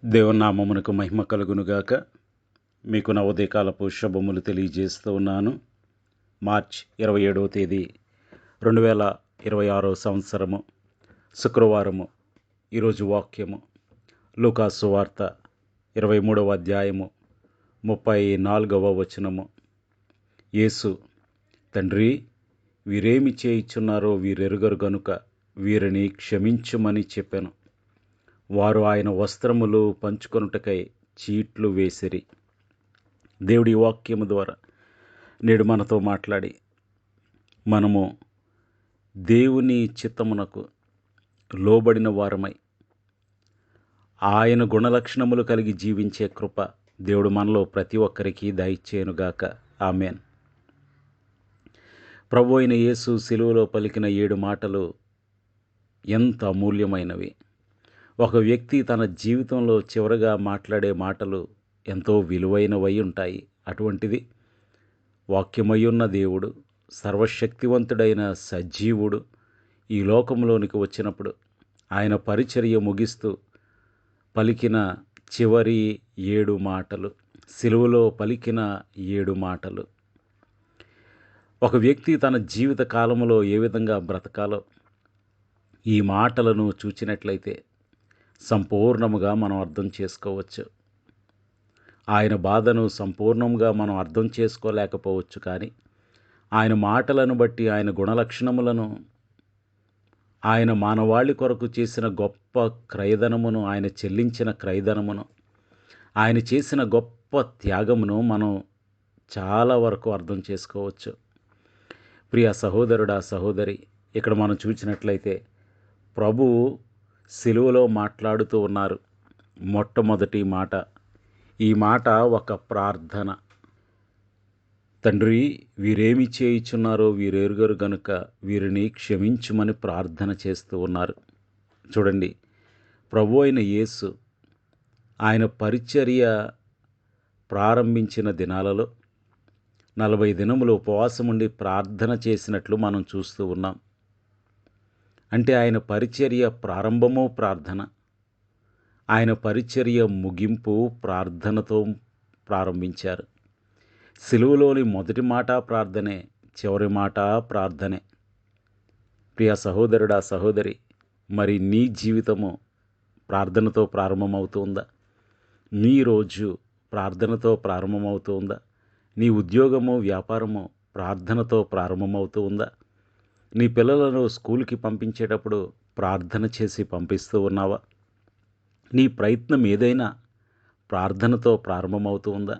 దేవుని నామమునకు మహిమ కలుగునుగాక. మీకు నా ఉదయకాలపు శుభములు తెలియజేస్తూ ఉన్నాను. మార్చ్ 27వ తేదీ 2026 సంవత్సరము శుక్రవారము. ఈరోజు వాక్యము లూకా సువార్త 23వ అధ్యాయము 34వ వచనము. యేసు, తండ్రి, వీరేమి చేయుచున్నారో వీరెరుగరు గనుక వీరిని క్షమించుమని చెప్పెను. వారు ఆయన వస్త్రములు పంచుకొనుటకై చీట్లు వేసిరి. దేవుడి వాక్యము ద్వారా నేడు మనతో మాట్లాడి మనము దేవుని చిత్తమునకు లోబడిన వారమై ఆయన గుణలక్షణములు కలిగి జీవించే కృప దేవుడు మనలో ప్రతి ఒక్కరికి దయచేయునుగాక. ఆమేన్. ప్రభు అయిన యేసు శిలువలో పలికిన 7 మాటలు ఎంత అమూల్యమైనవి. ఒక వ్యక్తి తన జీవితంలో చివరగా మాట్లాడే మాటలు ఎంతో విలువైనవై ఉంటాయి. అటువంటిది వాక్యమయ్యున్న దేవుడు, సర్వశక్తివంతుడైన సజీవుడు ఈ లోకంలోనికి వచ్చినప్పుడు ఆయన పరిచర్య ముగిస్తూ పలికిన చివరి 7 మాటలు, సిలువలో పలికిన 7 మాటలు. ఒక వ్యక్తి తన జీవిత కాలంలో ఏ విధంగా బ్రతకాలో ఈ మాటలను చూచినట్లయితే సంపూర్ణముగా మనం అర్థం చేసుకోవచ్చు. ఆయన బాధను సంపూర్ణంగా మనం అర్థం చేసుకోలేకపోవచ్చు, కానీ ఆయన మాటలను బట్టి, ఆయన గుణలక్షణములను, ఆయన మానవాళి కొరకు చేసిన గొప్ప క్రయధనమును, ఆయన చెల్లించిన క్రయధనమును, ఆయన చేసిన గొప్ప త్యాగమును మనం చాలా వరకు అర్థం చేసుకోవచ్చు. ప్రియ సహోదరుడా, సహోదరి, ఇక్కడ మనం చూసినట్లయితే ప్రభువు సిలువలో మాట్లాడుతూ ఉన్నారు. మొట్టమొదటి మాట, ఈ మాట ఒక ప్రార్థన. తండ్రి, వీరేమి చేయుచున్నారో వీరెరుగరు గనుక వీరిని క్షమించుమని ప్రార్థన చేస్తూ ఉన్నారు. చూడండి, ప్రభు అయిన యేసు ఆయన పరిచర్య ప్రారంభించిన దినాలలో 40 దినములు ఉపవాసముండి ప్రార్థన చేసినట్లు మనం చూస్తూ ఉన్నాం. అంటే ఆయన పరిచర్య ప్రారంభము ప్రార్థన, ఆయన పరిచర్య ముగింపు ప్రార్థనతో ప్రారంభించారు. సిలువలోని మొదటి మాట ప్రార్థనే, చివరి మాట ప్రార్థనే. ప్రియ సహోదరుడా, సహోదరి, మరి నీ జీవితము ప్రార్థనతో ప్రారంభమవుతుందా? నీ రోజు ప్రార్థనతో ప్రారంభమవుతుందా? నీ ఉద్యోగము, వ్యాపారము ప్రార్థనతో ప్రారంభమవుతూ ఉందా? నీ పిల్లలను స్కూల్కి పంపించేటప్పుడు ప్రార్థన చేసి పంపిస్తూ ఉన్నావా? నీ ప్రయత్నం ఏదైనా ప్రార్థనతో ప్రారంభమవుతూ ఉందా?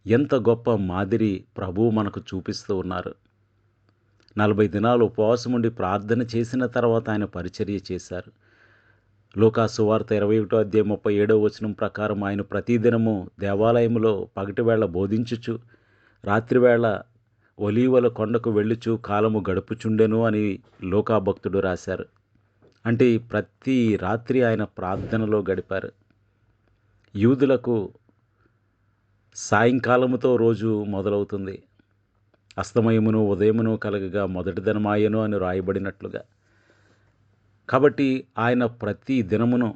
ఎంత గొప్ప మాదిరి ప్రభువు మనకు చూపిస్తూ ఉన్నారు. 40 దినాలు ఉపవాసముండి ప్రార్థన చేసిన తర్వాత ఆయన పరిచర్య చేశారు. లూకా సువార్త 21వ అధ్యాయం 37వ వచనం ప్రకారం ఆయన ప్రతిదినము దేవాలయములో పగటివేళ బోధించుచు, రాత్రివేళ ఒలీవల కొండకు వెళ్ళుచు కాలము గడుపుచుండెను అని లూకా భక్తుడు రాశారు. అంటే ప్రతి రాత్రి ఆయన ప్రార్థనలో గడిపారు. యూదులకు సాయంకాలముతో రోజు మొదలవుతుంది, అస్తమయమును ఉదయమును కలగగా మొదటి దినమాయను అని రాయబడినట్లుగా. కాబట్టి ఆయన ప్రతి దినమును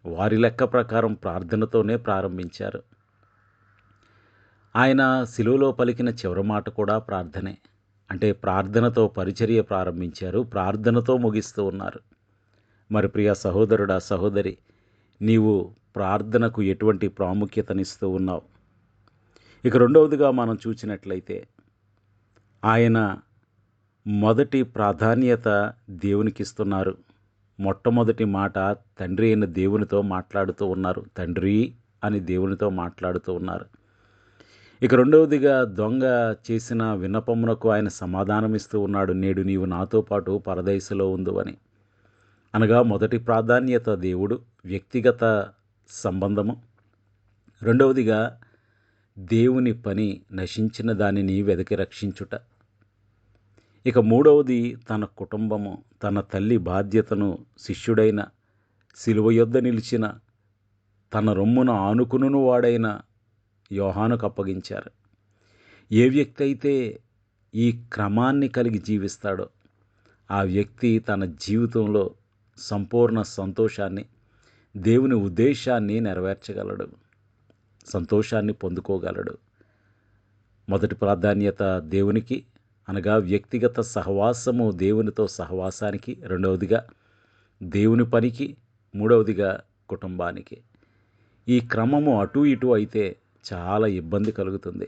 వారి లెక్క ప్రకారం ప్రార్థనతోనే ప్రారంభించారు. ఆయన సిలువలో పలికిన చివరి మాట కూడా ప్రార్థనే. అంటే ప్రార్థనతో పరిచర్య ప్రారంభించారు, ప్రార్థనతో ముగిస్తూ ఉన్నారు. మరి ప్రియ సహోదరుడా, సహోదరి, నీవు ప్రార్థనకు ఎటువంటి ప్రాముఖ్యతనిస్తూ ఉన్నావు? ఇక రెండవదిగా మనం చూసినట్లయితే ఆయన మొదటి ప్రాధాన్యత దేవునికి ఇస్తున్నారు. మొట్టమొదటి మాట తండ్రి అయిన దేవునితో మాట్లాడుతూ ఉన్నారు. తండ్రి అని దేవునితో మాట్లాడుతూ ఉన్నారు. ఇక రెండవదిగా దొంగ చేసిన విన్నపమునకు ఆయన సమాధానమిస్తూ ఉన్నాడు. నేడు నీవు నాతో పాటు పరదైసులో ఉందువని. అనగా మొదటి ప్రాధాన్యత దేవుడు, వ్యక్తిగత సంబంధము. రెండవదిగా దేవుని పని, నశించిన దానిని వెదకి రక్షించుట. ఇక మూడవది తన కుటుంబము, తన తల్లి బాధ్యతను శిష్యుడైన, సిలువ యొద్ద నిలిచిన, తన రొమ్మున ఆనుకును వాడైన యోహానుకు అప్పగించారు. ఏ వ్యక్తి అయితే ఈ క్రమాన్ని కలిగి జీవిస్తాడో ఆ వ్యక్తి తన జీవితంలో సంపూర్ణ సంతోషాన్ని, దేవుని ఉద్దేశాన్ని నెరవేర్చగలడు, సంతోషాన్ని పొందుకోగలడు. మొదటి ప్రాధాన్యత దేవునికి, అనగా వ్యక్తిగత సహవాసము దేవునితో సహవాసానికి. రెండవదిగా దేవుని పనికి. మూడవదిగా కుటుంబానికి. ఈ క్రమము అటు ఇటు అయితే చాలా ఇబ్బంది కలుగుతుంది.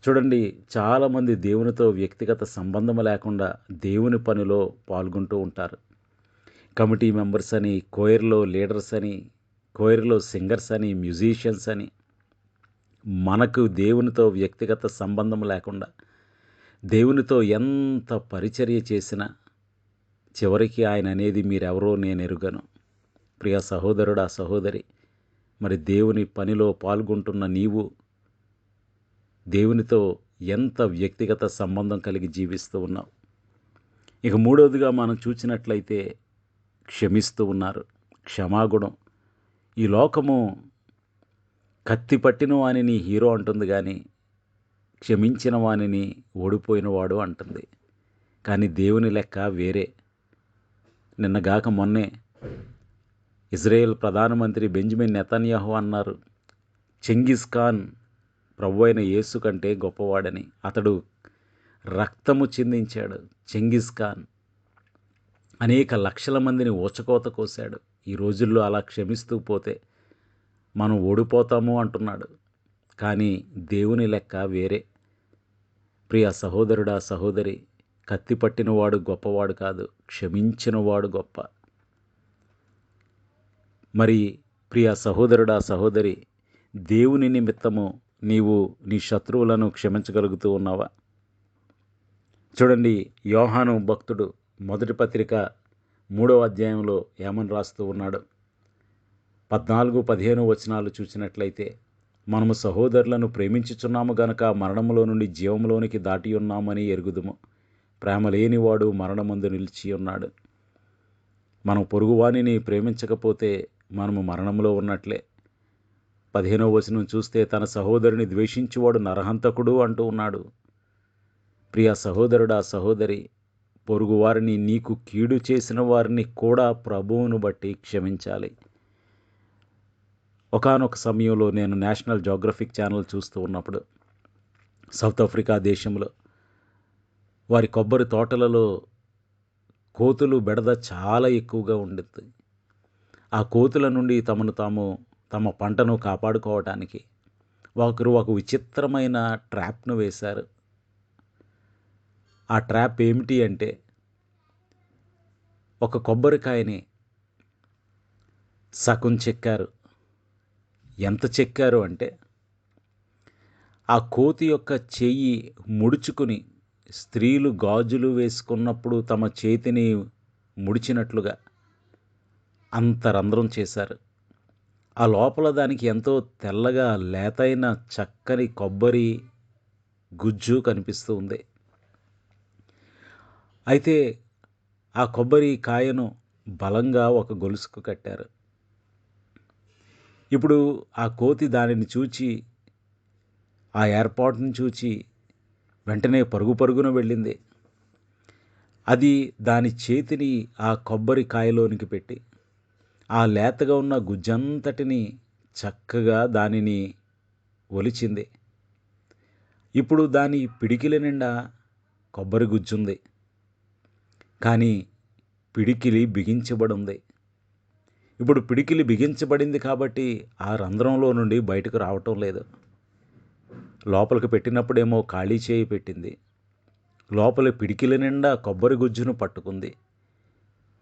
చూడండి, చాలామంది దేవునితో వ్యక్తిగత సంబంధం లేకుండా దేవుని పనిలో పాల్గొంటూ ఉంటారు. కమిటీ మెంబర్స్ అని, కోయర్లో లీడర్స్ అని, కోయర్లో సింగర్స్ అని, మ్యూజిషియన్స్ అని, మనకు దేవునితో వ్యక్తిగత సంబంధం లేకుండా దేవునితో ఎంత పరిచర్య చేసినా చివరికి ఆయన అనేది మీరెవరో నేను ఎరుగను. ప్రియ సహోదరుడా, సహోదరి, మరి దేవుని పనిలో పాల్గొంటున్న నీవు దేవునితో ఎంత వ్యక్తిగత సంబంధం కలిగి జీవిస్తూ ఉన్నావు? ఇక మూడవదిగా మనం చూసినట్లయితే క్షమిస్తూ ఉన్నారు. క్షమాగుణం. ఈ లోకము కత్తి పట్టిన వానిని హీరో అంటుంది, కానీ క్షమించిన వానిని ఓడిపోయినవాడు అంటుంది. కానీ దేవుని లెక్క వేరే. నిన్నగాక మొన్నే ఇజ్రాయెల్ ప్రధానమంత్రి బెంజమిన్ నెతన్యాహు అన్నారు, చెంగిస్ ఖాన్ ప్రభు అయిన యేసు కంటే గొప్పవాడని. అతడు రక్తము చిందించాడు. చెంగిస్ ఖాన్ అనేక లక్షల మందిని ఊచకోత కోశాడు. ఈ రోజుల్లో అలా క్షమిస్తూ పోతే మనం ఓడిపోతాము అంటున్నాడు. కానీ దేవుని లెక్క వేరే. ప్రియ సహోదరుడా, సహోదరి, కత్తి పట్టినవాడు గొప్పవాడు కాదు, క్షమించినవాడు గొప్ప. మరి ప్రియ సహోదరుడా, సహోదరి, దేవుని నిమిత్తము నీవు నీ శత్రువులను క్షమించగలుగుతూ ఉన్నావా? చూడండి, యోహాను భక్తుడు మొదటి పత్రిక 3వ అధ్యాయంలో ఏమని రాస్తూ ఉన్నాడు? 14-15 వచనాలు చూసినట్లయితే, మనము సహోదరులను ప్రేమించుచున్నాము గనక మరణములో నుండి జీవంలోనికి దాటి ఉన్నామని ఎరుగుదుము. ప్రేమ లేనివాడు మరణమందు నిలిచి ఉన్నాడు. మనం పొరుగువానిని ప్రేమించకపోతే మనము మరణంలో ఉన్నట్లే. 15వ వచనం చూస్తే, తన సహోదరుని ద్వేషించువాడు నరహంతకుడు అంటూ ఉన్నాడు. ప్రియ సహోదరుడా, సహోదరి, పొరుగువారిని, నీకు కీడు చేసిన వారిని కూడా ప్రభువును బట్టి క్షమించాలి. ఒకానొక సమయంలో నేను నేషనల్ జియోగ్రఫిక్ ఛానల్ చూస్తూ ఉన్నప్పుడు సౌత్ ఆఫ్రికా దేశంలో వారి కొబ్బరి తోటలలో కోతులు బెడద చాలా ఎక్కువగా ఉండేది. ఆ కోతుల నుండి తమ పంటను కాపాడుకోవటానికి ఒకరు ఒక విచిత్రమైన ట్రాప్ను వేశారు. ఆ ట్రాప్ ఏమిటి అంటే, ఒక కొబ్బరికాయని సగం చెక్కారు. ఎంత చెక్కారు అంటే, ఆ కోతి యొక్క చెయ్యి ముడుచుకుని, స్త్రీలు గాజులు వేసుకున్నప్పుడు తమ చేతిని ముడిచినట్లుగా అంత రంధ్రం చేశారు. ఆ లోపల దానికి ఎంతో తెల్లగా లేతైన చక్కని కొబ్బరి గుజ్జు కనిపిస్తూ ఉంది. అయితే ఆ కొబ్బరి కాయను బలంగా ఒక గొలుసుకు కట్టారు. ఇప్పుడు ఆ కోతి దానిని చూచి, ఆ ఏర్పాటును చూచి వెంటనే పరుగు పరుగున వెళ్ళింది. అది దాని చేతిని ఆ కొబ్బరి కాయలోనికి పెట్టి ఆ లేతగా ఉన్న గుజ్జంతటిని చక్కగా దానిని ఒలిచింది. ఇప్పుడు దాని పిడికిలి నిండా కొబ్బరి గుజ్జుంది, కానీ పిడికిలి బిగించబడి ఉంది. ఇప్పుడు పిడికిలి బిగించబడింది కాబట్టి ఆ రంధ్రంలో నుండి బయటకు రావటం లేదు. లోపలికి పెట్టినప్పుడేమో ఖాళీ చేయి పెట్టింది. లోపల పిడికిలి నిండా కొబ్బరి గుజ్జును పట్టుకుంది.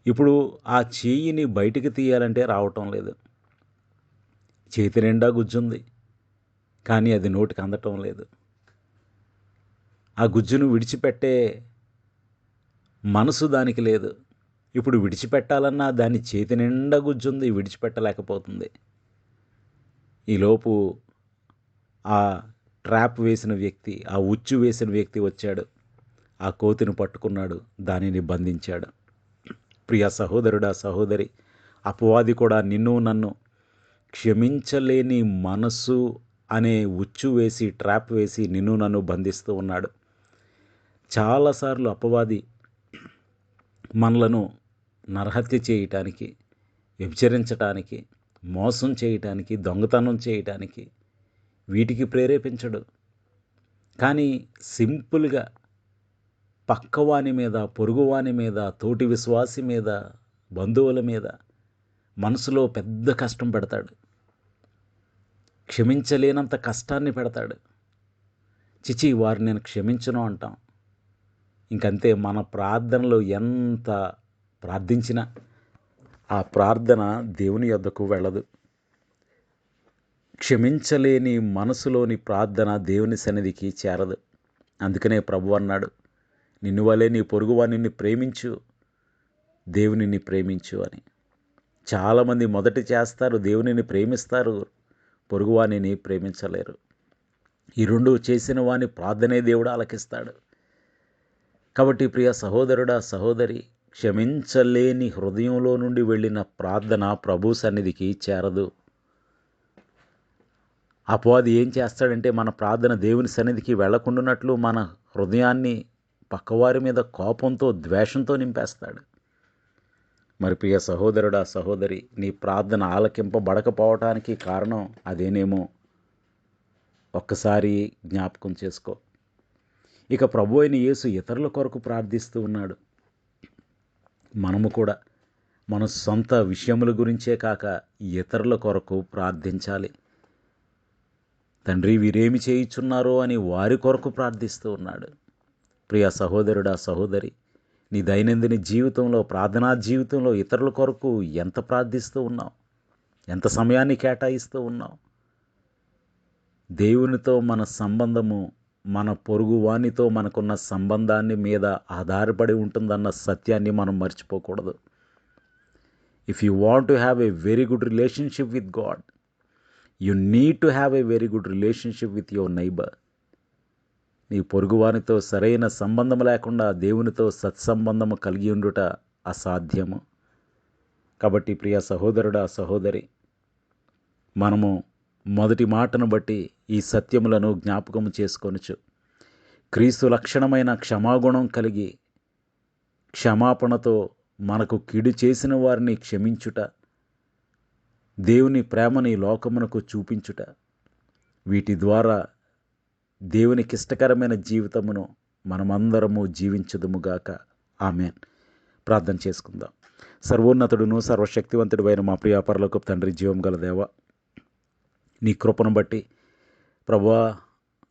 ఇప్పుడు ఆ చేయిని బయటికి తీయాలంటే రావటం లేదు. చేతి నిండా గుజ్జుంది, కానీ అది నోటికి అందటం లేదు. ఆ గుజ్జును విడిచిపెట్టే మనసు దానికి లేదు. ఇప్పుడు విడిచిపెట్టాలన్నా దాని చేతి నిండా గుజ్జుంది, విడిచిపెట్టలేకపోతుంది. ఈలోపు ఆ ట్రాప్ వేసిన వ్యక్తి, ఆ ఉచ్చు వేసిన వ్యక్తి వచ్చాడు. ఆ కోతిని పట్టుకున్నాడు, దానిని బంధించాడు. ప్రియ సహోదరుడా, సహోదరి, అపవాది కూడా నిన్ను నన్ను క్షమించలేని మనసు అనే ఉచ్చు వేసి, ట్రాప్ వేసి నిన్ను నన్ను బంధిస్తూ ఉన్నాడు. చాలాసార్లు అపవాది మనలను నరహత్య చేయటానికి, వ్యభిచరించటానికి, మోసం చేయటానికి, దొంగతనం చేయటానికి వీటికి ప్రేరేపించడు. కానీ సింపుల్‌గా పక్కవాని మీద, పొరుగువాని మీద, తోటి విశ్వాసి మీద, బంధువుల మీద మనసులో పెద్ద కష్టం పెడతాడు. క్షమించలేనంత కష్టాన్ని పెడతాడు. చిచి వారిని నేను క్షమించను అంటాం. ఇంకంతే, మన ప్రార్థనలో ఎంత ప్రార్థించినా ఆ ప్రార్థన దేవుని యొద్దకు వెళ్ళదు. క్షమించలేని మనసులోని ప్రార్థన దేవుని సన్నిధికి చేరదు. అందుకనే ప్రభువు అన్నాడు, నిన్ను వలె నీ పొరుగువానిని ప్రేమించు, దేవునిని ప్రేమించు అని. చాలామంది మొదట చేస్తారు, దేవునిని ప్రేమిస్తారు, పొరుగువానిని ప్రేమించలేరు. ఈ రెండు చేసిన వాని ప్రార్థనే దేవుడు ఆలకిస్తాడు. కాబట్టి ప్రియ సహోదరుడా, సహోదరి, క్షమించలేని హృదయంలో నుండి వెళ్ళిన ప్రార్థన ప్రభు సన్నిధికి చేరదు. అపవాది ఏం చేస్తాడంటే మన ప్రార్థన దేవుని సన్నిధికి వెళ్ళకుండానట్లు మన హృదయాన్ని పక్కవారి మీద కోపంతో, ద్వేషంతో నింపేస్తాడు. మరి ప్రియ సహోదరుడా, సహోదరి, నీ ప్రార్థన ఆలకింపబడకపోవటానికి కారణం అదేనేమో ఒక్కసారి జ్ఞాపకం చేసుకో. ఇక ప్రభు అయిన యేసు ఇతరుల కొరకు ప్రార్థిస్తూ ఉన్నాడు. మనము కూడా మన సొంత విషయముల గురించే కాక ఇతరుల కొరకు ప్రార్థించాలి. తండ్రి వీరేమి చేయుచున్నారో అని వారి కొరకు ప్రార్థిస్తూ ఉన్నాడు. ప్రియ సహోదరుడా, సహోదరి, నీ దైనందిన జీవితంలో, ప్రార్థనా జీవితంలో ఇతరుల కొరకు ఎంత ప్రార్థిస్తూ ఉన్నావు? ఎంత సమయాన్ని కేటాయిస్తూ ఉన్నావు? దేవునితో మన సంబంధము మన పొరుగు వానితో మనకున్న సంబంధాన్ని మీద ఆధారపడి ఉంటుందన్న సత్యాన్ని మనం మర్చిపోకూడదు. If you want to have a very good relationship with God, you need to have a very good relationship with your neighbour. నీ పొరుగువానితో సరైన సంబంధం లేకుండా దేవునితో సత్సంబంధము కలిగి ఉండుట అసాధ్యము. కాబట్టి ప్రియ సహోదరుడా, సహోదరి, మనము మొదటి మాటను బట్టి ఈ సత్యములను జ్ఞాపకము చేసుకొనుచు క్రీస్తు లక్షణమైన క్షమాగుణం కలిగి క్షమాపణతో మనకు కీడు చేసిన వారిని క్షమించుట, దేవుని ప్రేమని లోకమునకు చూపించుట, వీటి ద్వారా దేవునికి ఇష్టకరమైన జీవితమును మనమందరము జీవించుదుముగాక. ఆమేన్. ప్రార్థన చేసుకుందాం. సర్వోన్నతుడును సర్వశక్తివంతుడు అయిన మా ప్రియ పరలోకపు తండ్రి, జీవం గల దేవ, నీ కృపను బట్టి ప్రభువా,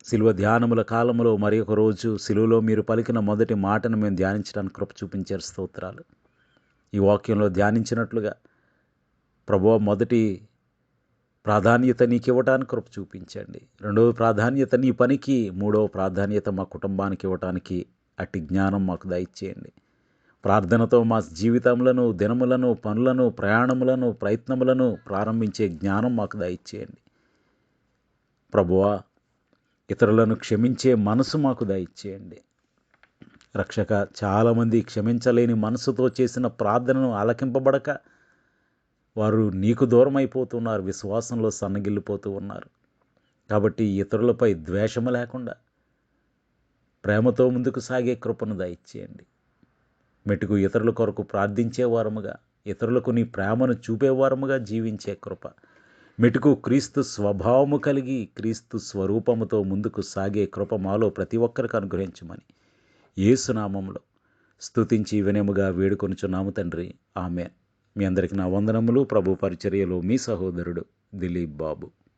శిలువ ధ్యానముల కాలంలో మరి ఒక రోజు శిలువలో మీరు పలికిన మొదటి మాటను మేము ధ్యానించడానికి కృప చూపించారు. స్తోత్రాలు. ఈ వాక్యంలో ధ్యానించినట్లుగా ప్రభువా, మొదటి ప్రాధాన్యత నీకు ఇవ్వడానికి కృప చూపించండి. రెండవ ప్రాధాన్యత నీ పనికి, మూడవ ప్రాధాన్యత మా కుటుంబానికి ఇవ్వటానికి అట్టి జ్ఞానం మాకు దయచేయండి. ప్రార్థనతో మా జీవితములను, దినములను, పనులను, ప్రయాణములను, ప్రయత్నములను ప్రారంభించే జ్ఞానం మాకు దయచేయండి. ప్రభువా, ఇతరులను క్షమించే మనసు మాకు దయచేయండి. రక్షక, చాలామంది క్షమించలేని మనసుతో చేసిన ప్రార్థనను ఆలకింపబడక వారు నీకు దూరం అయిపోతున్నారు, విశ్వాసంలో సన్నగిల్లిపోతూ ఉన్నారు. కాబట్టి ఇతరులపై ద్వేషము లేకుండా ప్రేమతో ముందుకు సాగే కృపను దయచేయండి. మెటుకు ఇతరుల కొరకు ప్రార్థించేవారముగా, ఇతరులకు నీ ప్రేమను చూపేవారముగా జీవించే కృప, మెటుకు క్రీస్తు స్వభావము కలిగి క్రీస్తు స్వరూపముతో ముందుకు సాగే కృప మాలో ప్రతి ఒక్కరికి అనుగ్రహించమని యేసునామములో స్తుతించి వినయముగా వేడుకొనుచున్నాము తండ్రి. ఆమేన్. మీ అందరికీ నా వందనములు. ప్రభు పరిచర్యలో మీ సహోదరుడు దిలీప్ బాబు.